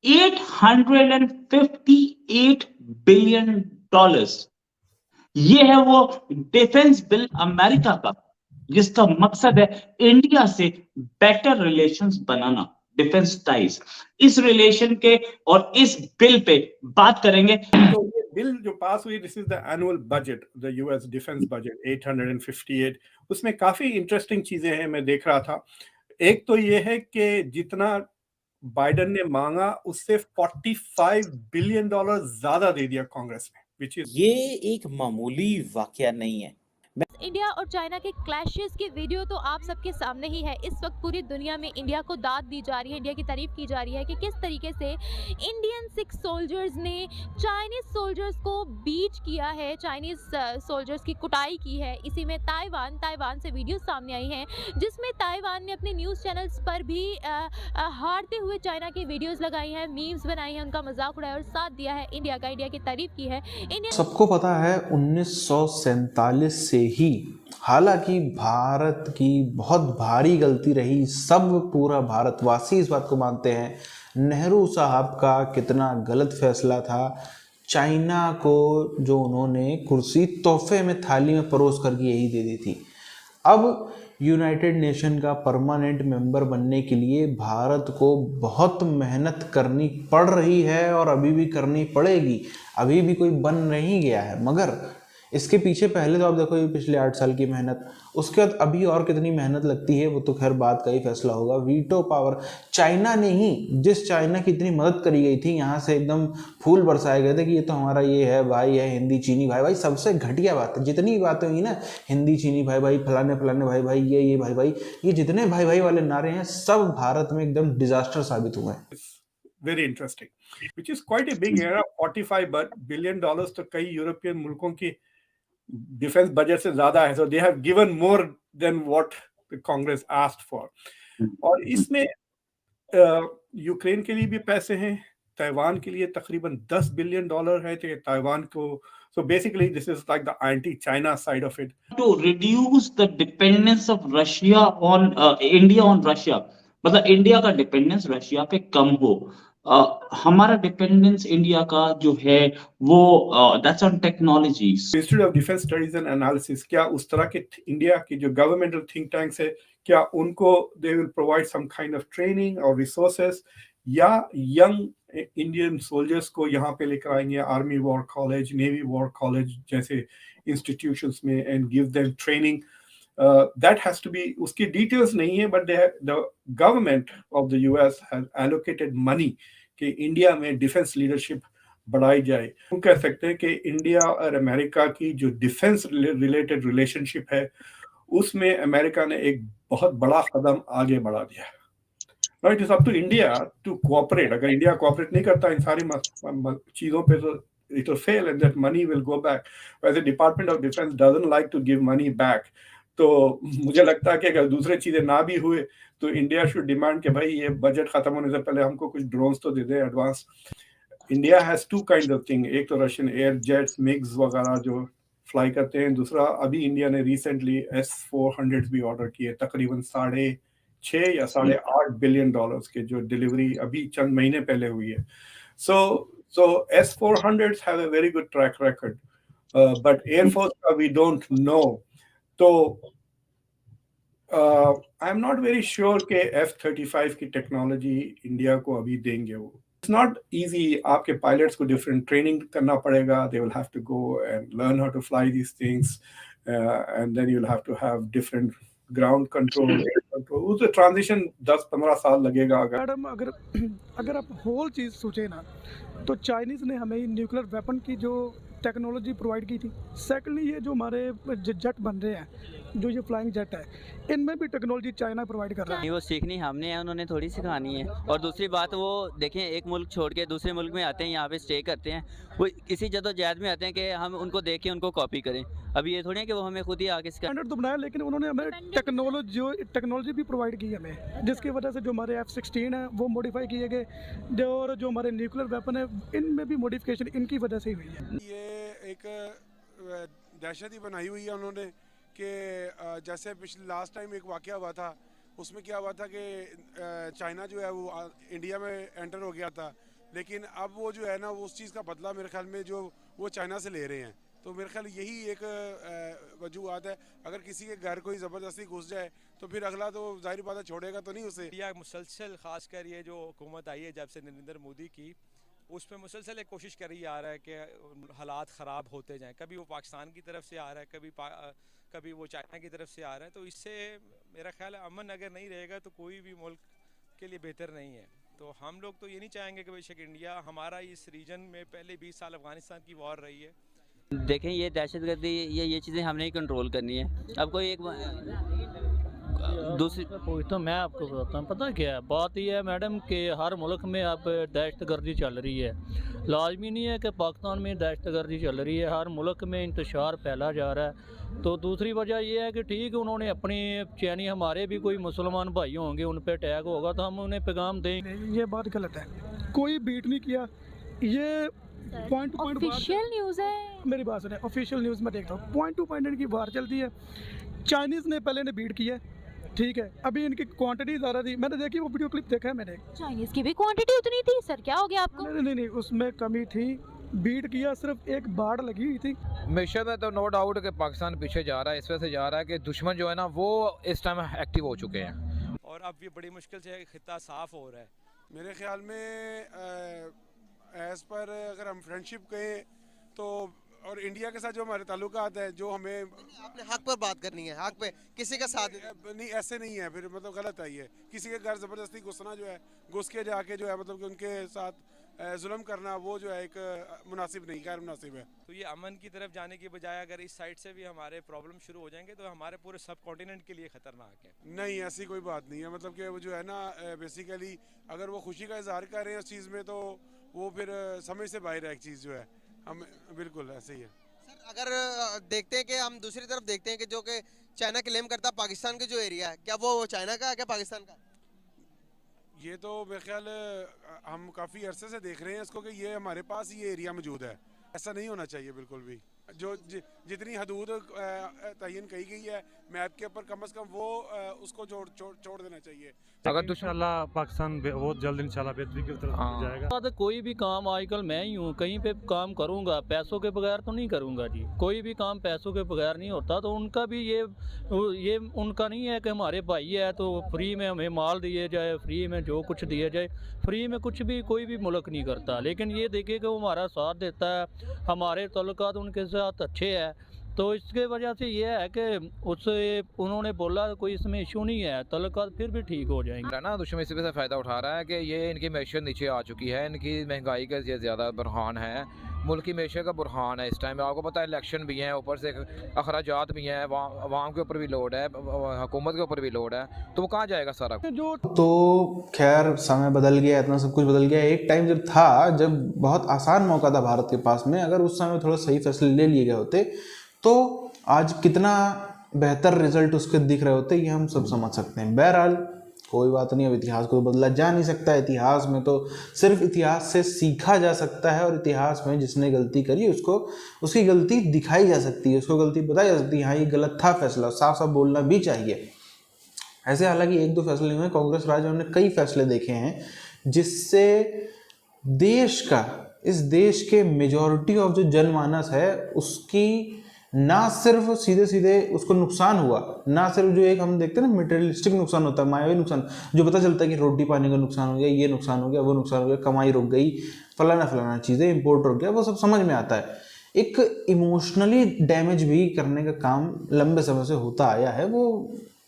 $858 billion. ये है वो डिफेंस बिल अमेरिका का, जिसका मकसद है इंडिया से बेटर रिलेशंस बनाना, डिफेंस टाइज। इस रिलेशन के और इस बिल पे बात करेंगे। तो ये बिल जो पास हुई, this is the annual budget, the US defence budget 858। उसमें काफी इंटरेस्टिंग चीजें हैं, मैं देख रहा था। एक तो ये है कि जितना बाइडेन ने मांगा उससे $45 बिलियन ज्यादा दे दिया कांग्रेस ने, विच इज ये एक मामूली वाकया नहीं है। इंडिया और चाइना के क्लैशेस की वीडियो तो आप सबके सामने ही है। इस वक्त पूरी दुनिया में इंडिया को दाद दी जा रही है, इंडिया की तारीफ की जा रही है कि किस तरीके से इंडियन सिख सोल्जर्स ने चाइनीज सोल्जर्स को बीट किया है, चाइनीज सोल्जर्स की कुटाई की है। इसी में ताइवान से वीडियो सामने आई हैं जिसमें ताइवान ने अपने न्यूज़ चैनल्स पर भी हारते हुए चाइना की वीडियोस लगाई हैं, मीम्स बनाई हैं, उनका मजाक उड़ाया और साथ दिया है इंडिया का, इंडिया की तारीफ की है। सबको पता है 1947 से ही, हालांकि भारत की बहुत भारी गलती रही, सब पूरा भारतवासी इस बात को मानते हैं, नेहरू साहब का कितना गलत फैसला था। चाइना को जो उन्होंने कुर्सी तोहफे में थाली में परोस करके यही दे दी थी। अब यूनाइटेड नेशन का परमानेंट मेंबर बनने के लिए भारत को बहुत मेहनत करनी पड़ रही है और अभी भी करनी पड़ेगी। अभी भी कोई बन नहीं गया है, मगर इसके पीछे पहले तो आप देखो ये पिछले 8 साल की मेहनत, उसके बाद अभी और कितनी मेहनत लगती है वो तो खैर बात का ही फैसला होगा। वीटो पावर चाइना ने ही, जिस चाइना की इतनी मदद करी गई थी, यहाँ से एकदम फूल बरसाए गए थे कि ये तो हमारा ये है भाई, है हिंदी चीनी भाई भाई, सबसे घटिया बात है। जितनी बातें हुई ना, हिंदी चीनी भाई भाई, फलाने फलाने भाई भाई, ये भाई भाई, ये जितने भाई भाई वाले नारे हैं सब भारत में एकदम डिजास्टर साबित हुए हैं। Very interesting, which is quite a big era. $45 billion तो कई यूरोपियन मुल्कों की डिफेंस बजट से ज्यादा है। So they have given more than what the Congress asked for. और इसमें यूक्रेन के लिए भी पैसे हैं, ताइवान के लिए तकरीबन $10 बिलियन है। तो ताइवान को, so basically this is like the anti-China side of it. To reduce the dependence of Russia on India on Russia, मतलब इंडिया का डिपेंडेंस रशिया पे कम हो। हमारा डिपेंडेंस इंडिया का जो है वो that's on technology. Institute of defence studies and analysis, क्या उस तरह के इंडिया की जो गवर्नमेंटल थिंक टैंक्स है, क्या उनको they will provide some kind of training और रिसोर्सेस, या यंग इंडियन सोल्जर्स को यहाँ पे लेकर आएंगे army war college, navy war college जैसे इंस्टीट्यूशंस में, and give them training. That has to be, उसकी डिटेल्स नहीं है, but the government of the US has allocated money कि इंडिया में डिफेंस लीडरशिप बढ़ाई जाए। हम कह सकते हैं कि इंडिया और अमेरिका की जो डिफेंस रिलेटेड रिलेशनशिप है उसमें अमेरिका ने एक बहुत बड़ा कदम आगे बढ़ा दिया है। Right, it's up to India to cooperate. अगर इंडिया कोऑपरेट नहीं करता इन सारी चीजों पे, तो it will fail and that money will go back. वैसे department of defence doesn't like to give money back. तो मुझे लगता है कि अगर दूसरे चीजें ना भी हुए तो इंडिया शुड डिमांड कि भाई ये बजट खत्म होने से पहले हमको कुछ ड्रोन्स तो दे दे advance. India has to kind of thing, एक तो रशियन एयर जेट्स, मिग्स वगैरह जो फ्लाई करते हैं, दूसरा अभी इंडिया ने रिसेंटली S-400 भी ऑर्डर किए, तकरीबन $6.5 या $8.5 बिलियन के, जो डिलीवरी अभी चंद महीने पहले हुई है। So S-400s have a very good track record, but Air Force का we don't know. तो I am not very sure कि F-35 की टेक्नोलॉजी इंडिया को अभी देंगे वो। इट्स नॉट इजी, आपके पायलट्स को डिफरेंट ट्रेनिंग करना पड़ेगा। They will have to go and learn how to fly these things, and then you will have to have different ground control, air control. उस transition 10-15 साल लगेगा। Madam अगर आप whole चीज़ सोचे ना, तो चाइनीज़ ने हमें न्यूक्लियर वेपन की जो टेक्नोलॉजी प्रोवाइड की थी। सेकेंडली, ये जो हमारे जेट बन रहे हैं, जो ये फ्लाइंग जेट है, इनमें भी टेक्नोलॉजी चाइना प्रोवाइड कर रहा है। वो सीखनी हमने है, उन्होंने थोड़ी सिखानी है। और दूसरी बात, वो देखें एक मुल्क छोड़ के दूसरे मुल्क में आते हैं, यहाँ पे स्टे करते हैं, वो इसी जद्दोजहद में आते हैं कि हम उनको देख के उनको कॉपी करें। अभी ये थोड़ी है कि वो हमें खुद ही आके स्टैंडर्ड तो बनाया, लेकिन उन्होंने हमें टेक्नोलॉजी भी प्रोवाइड की हमें, जिसकी वजह से जो हमारे F-16 है वो मॉडिफाई किए गए, और जो हमारे न्यूक्लियर वेपन है इनमें भी मॉडिफिकेशन इनकी वजह से ही हुई है। ये एक दहशत ही बनाई हुई है उन्होंने कि जैसे पिछले लास्ट टाइम एक वाकया हुआ था, उसमें क्या हुआ था कि चाइना जो है वो इंडिया में एंटर हो गया था, लेकिन अब वो जो है ना वो उस चीज़ का बदला मेरे ख्याल में जो वो चाइना से ले रहे हैं। तो मेरे ख्याल यही एक वजूहत है। अगर किसी के घर कोई ज़बरदस्ती घुस जाए तो फिर अगला तो जाहिर बात है छोड़ेगा तो नहीं उसे। इंडिया मुसलसल खासकर ये जो हुकूमत आई है जब से नरेंद्र मोदी की, उस पर मुसलसल एक कोशिश कर रही आ रहा है कि हालात ख़राब होते जाएं। कभी वो पाकिस्तान की तरफ से आ रहा है, कभी वो चाइना की तरफ से आ रहा है। तो इससे मेरा ख्याल है अमन अगर नहीं रहेगा तो कोई भी मुल्क के लिए बेहतर नहीं है। तो हम लोग तो ये नहीं चाहेंगे कि बेशक इंडिया, हमारा इस रीजन में पहले 20 साल अफगानिस्तान की वॉर रही है। देखें ये दहशतगर्दी ये चीज़ें हमने ही कंट्रोल करनी है। अब कोई एक दूसरी पूछता मैं आपको बताता हूँ, पता क्या है बात यह है मैडम कि हर मुल्क में अब दहशतगर्दी चल रही है। लाजमी नहीं है कि पाकिस्तान में दहशतगर्दी चल रही है, हर मुल्क में इंतशार फैला जा रहा है। तो दूसरी वजह यह है कि ठीक है उन्होंने अपनी यानी हमारे भी कोई मुसलमान भाई होंगे उन पर अटैक होगा तो हम उन्हें पैगाम दें। ये बात गलत है, कोई बीट नहीं किया। ये point two point official news है। मेरी बात सुने, ऑफिशियल न्यूज़ में देखता हूँ पॉइंट टू पॉइंट इनकी वार चलती है। चाइनीज़ ने पहले ने बीट किया है, ठीक है, अभी इनकी क्वांटिटी ज़्यादा थी। मैंने देखी वो वीडियो क्लिप देखा है मैंने। चाइनीज की भी क्वांटिटी उतनी थी सर, क्या हो गया आपको? नहीं, उसमें कमी थी। बीट किया, सिर्फ एक बाढ़ लगी हुई थी। मिशन में तो नो डाउट कि पाकिस्तान पीछे जा रहा है, इस वजह से जा रहा है कि दुश्मन जो है ना वो इस टाइम एक्टिव हो चुके हैं और अब ये बड़ी मुश्किल से खित्ता साफ हो रहा है। मेरे ख्याल में एज़ पर अगर हम फ्रेंडशिप कहें तो, और इंडिया के साथ जो हमारे ताल्लुकात है, जो हमें आपने हक पर बात करनी है, हक पे किसी का साथ नहीं, ऐसे नहीं है फिर मतलब गलत है। ये किसी के घर ज़बरदस्ती घुसना जो है, घुस के जाके जो है मतलब कि उनके साथ जुल्म करना, वो जो है एक मुनासिब नहीं, गैर मुनासिब है। तो ये अमन की तरफ जाने की बजाय अगर इस साइड से भी हमारे प्रॉब्लम शुरू हो जाएंगे तो हमारे पूरे सब कॉन्टिनेंट के लिए खतरनाक है। नहीं, ऐसी कोई बात नहीं है। मतलब कि वो जो है ना बेसिकली अगर वो खुशी का इजहार कर रहे हैं उस चीज़ में तो वो फिर समझ से बाहर है एक चीज़ जो है। हम बिल्कुल ऐसे ही है सर। अगर देखते हैं कि हम दूसरी तरफ देखते हैं कि जो कि चाइना क्लेम करता पाकिस्तान के जो एरिया है, क्या वो चाइना का है क्या पाकिस्तान का? ये तो मेरे ख्याल हम काफ़ी अरसे से देख रहे हैं इसको कि ये हमारे पास ये एरिया मौजूद है। ऐसा नहीं होना चाहिए बिल्कुल भी। जो जितनी हदूद तयन कही गई है मैप के ऊपर, कम से कम वो उसको छोड़ देना चाहिए। अगर इंशाल्लाह पाकिस्तान बहुत जल्द इंशाल्लाह बेहतरी की तरफ जाएगा। कोई भी काम आजकल मैं ही हूँ कहीं पे काम करूँगा, पैसों के बगैर तो नहीं करूँगा जी। कोई भी काम पैसों के बगैर नहीं होता। तो उनका भी ये उनका नहीं है कि हमारे भाई है तो फ्री में हमें माल दिए जाए, फ्री में जो कुछ दिया जाए। फ्री में कुछ भी कोई भी मुल्क नहीं करता, लेकिन ये देखिए कि वो हमारा साथ देता है, हमारे ताल्लुकात उनके साथ अच्छे हैं। तो इसके वजह से ये है कि उससे उन्होंने बोला कोई इसमें इशू नहीं है, ताल्लुकात फिर भी ठीक हो जाएंगे ना। दुश्मन इसी से फ़ायदा उठा रहा है कि ये इनकी मैशियत नीचे आ चुकी है, इनकी महंगाई का ये ज़्यादा बुरहान है, मुल्क की मैशियत का बुरहान है इस टाइम। आपको पता है इलेक्शन भी हैं, ऊपर से अखराजात भी हैं, आवाम के ऊपर भी लोड है, हुकूमत के ऊपर भी लोड है। तो वो कहाँ जाएगा सारा? तो खैर समय बदल गया, इतना सब कुछ बदल गया। एक टाइम जब था जब बहुत आसान मौका था भारत के पास में, अगर उस समय थोड़ा सही फैसले ले लिए गए होते तो आज कितना बेहतर रिजल्ट उसके दिख रहे होते, ये हम सब समझ सकते हैं। बहरहाल कोई बात नहीं, अब इतिहास को बदला जा नहीं सकता। इतिहास में तो सिर्फ इतिहास से सीखा जा सकता है और इतिहास में जिसने गलती करी उसको उसकी गलती दिखाई जा सकती है, उसको गलती बताई जा सकती है। हाँ ये गलत था फैसला, साफ साफ बोलना भी चाहिए। ऐसे हालांकि एक दो फैसले हुए, कांग्रेस राज ने कई फैसले देखे हैं जिससे देश का, इस देश के मेजॉरिटी ऑफ जो जनमानस है उसकी ना सिर्फ सीधे सीधे उसको नुकसान हुआ, ना सिर्फ जो एक हम देखते हैं ना मटेरियलिस्टिक नुकसान होता है, मायावी नुकसान, जो पता चलता है कि रोटी पानी का नुकसान हो गया, ये नुकसान हो गया, वो नुकसान हो गया, कमाई रुक गई, फलाना चीज़ें, इंपोर्ट रुक गया, वो सब समझ में आता है। एक इमोशनली डैमेज भी करने का काम लंबे समय से होता आया है। वो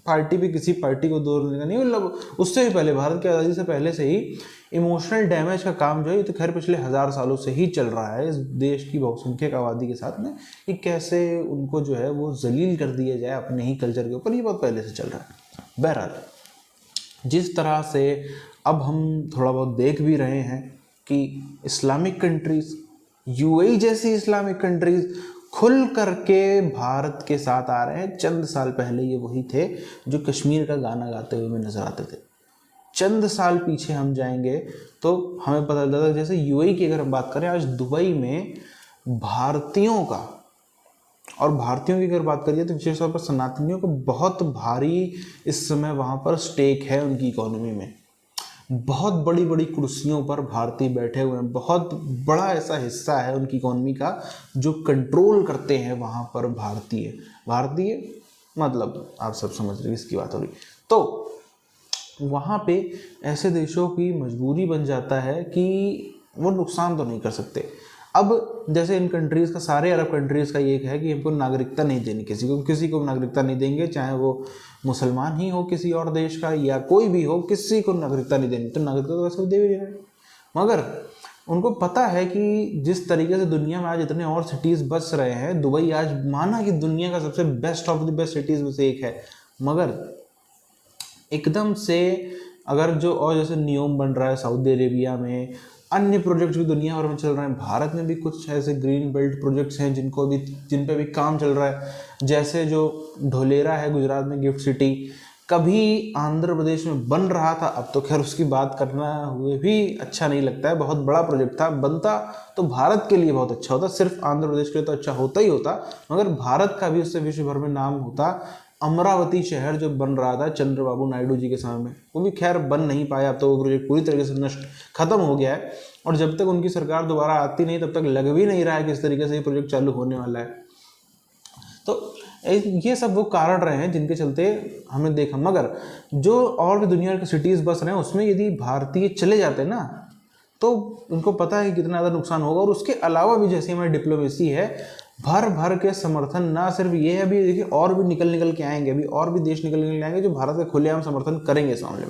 पार्टी भी किसी पार्टी को दोष देने का नहीं, मतलब उससे भी पहले, भारत की आज़ादी से पहले से ही इमोशनल डैमेज का काम जो है ये तो खैर पिछले 1000 सालों से ही चल रहा है इस देश की बहुसंख्यक आबादी के साथ में, कि कैसे उनको जो है वो जलील कर दिया जाए अपने ही कल्चर के ऊपर, ये बहुत पहले से चल रहा है। बहरहाल जिस तरह से अब हम थोड़ा बहुत देख भी रहे हैं कि इस्लामिक कंट्रीज़, यूएई जैसी इस्लामिक कंट्रीज़ खुल करके भारत के साथ आ रहे हैं। चंद साल पहले ये वही थे जो कश्मीर का गाना गाते हुए हमें नजर आते थे। चंद साल पीछे हम जाएंगे तो हमें पता चलता था, जैसे यूएई की अगर हम बात करें, आज दुबई में भारतीयों का, और भारतीयों की अगर बात करिए तो विशेष तौर पर सनातनियों को बहुत भारी इस समय वहाँ पर स्टेक है उनकी इकोनॉमी में। बहुत बड़ी बड़ी कुर्सियों पर भारतीय बैठे हुए हैं, बहुत बड़ा ऐसा हिस्सा है उनकी इकोनॉमी का जो कंट्रोल करते हैं वहाँ पर भारतीय मतलब आप सब समझ रहे किसकी बात हो रही। तो वहाँ पे ऐसे देशों की मजबूरी बन जाता है कि वो नुकसान तो नहीं कर सकते। अब जैसे इन कंट्रीज़ का, सारे अरब कंट्रीज़ का ये है कि हमको नागरिकता नहीं देनी किसी को नागरिकता नहीं देंगे, चाहे वो मुसलमान ही हो किसी और देश का या कोई भी हो, किसी को नागरिकता नहीं देनी। तो नागरिकता तो वैसे भी दे भी नहीं रहे, मगर उनको पता है कि जिस तरीके से दुनिया में आज इतने और सिटीज़ बस रहे हैं, दुबई आज माना कि दुनिया का सबसे best of the best cities में से एक है, मगर एकदम से अगर जो और जैसे नियम बन रहा है सऊदी अरेबिया में, अन्य प्रोजेक्ट्स भी दुनिया भर में चल रहे हैं, भारत में भी कुछ ऐसे ग्रीन बेल्ट प्रोजेक्ट्स हैं जिन पे भी काम चल रहा है। जैसे जो ढोलेरा है गुजरात में, गिफ्ट सिटी, कभी आंध्र प्रदेश में बन रहा था, अब तो खैर उसकी बात करना हुए भी अच्छा नहीं लगता है। बहुत बड़ा प्रोजेक्ट था, बनता तो भारत के लिए बहुत अच्छा होता, सिर्फ आंध्र प्रदेश के लिए तो अच्छा होता ही होता, मगर भारत का भी उससे विश्व भर में नाम होता। अमरावती शहर जो बन रहा था चंद्रबाबू नायडू जी के समय में, वो भी खैर बन नहीं पाया, अब तो वो प्रोजेक्ट पूरी तरीके से नष्ट खत्म हो गया है। और जब तक उनकी सरकार दोबारा आती नहीं तब तक लग भी नहीं रहा है किस तरीके से ये प्रोजेक्ट चालू होने वाला है। तो ये सब वो कारण रहे हैं जिनके चलते हमने देखा। मगर जो और भी दुनिया के सिटीज़ बस रहे हैं उसमें यदि भारतीय चले जाते ना तो उनको पता है कितना ज़्यादा नुकसान होगा। और उसके अलावा भी जैसे हमारी डिप्लोमेसी है, भर भर के समर्थन, ना सिर्फ ये है, अभी देखिए और भी निकल के आएंगे, अभी और भी देश निकल आएंगे जो भारत का खुलेआम समर्थन करेंगे इस मामले में।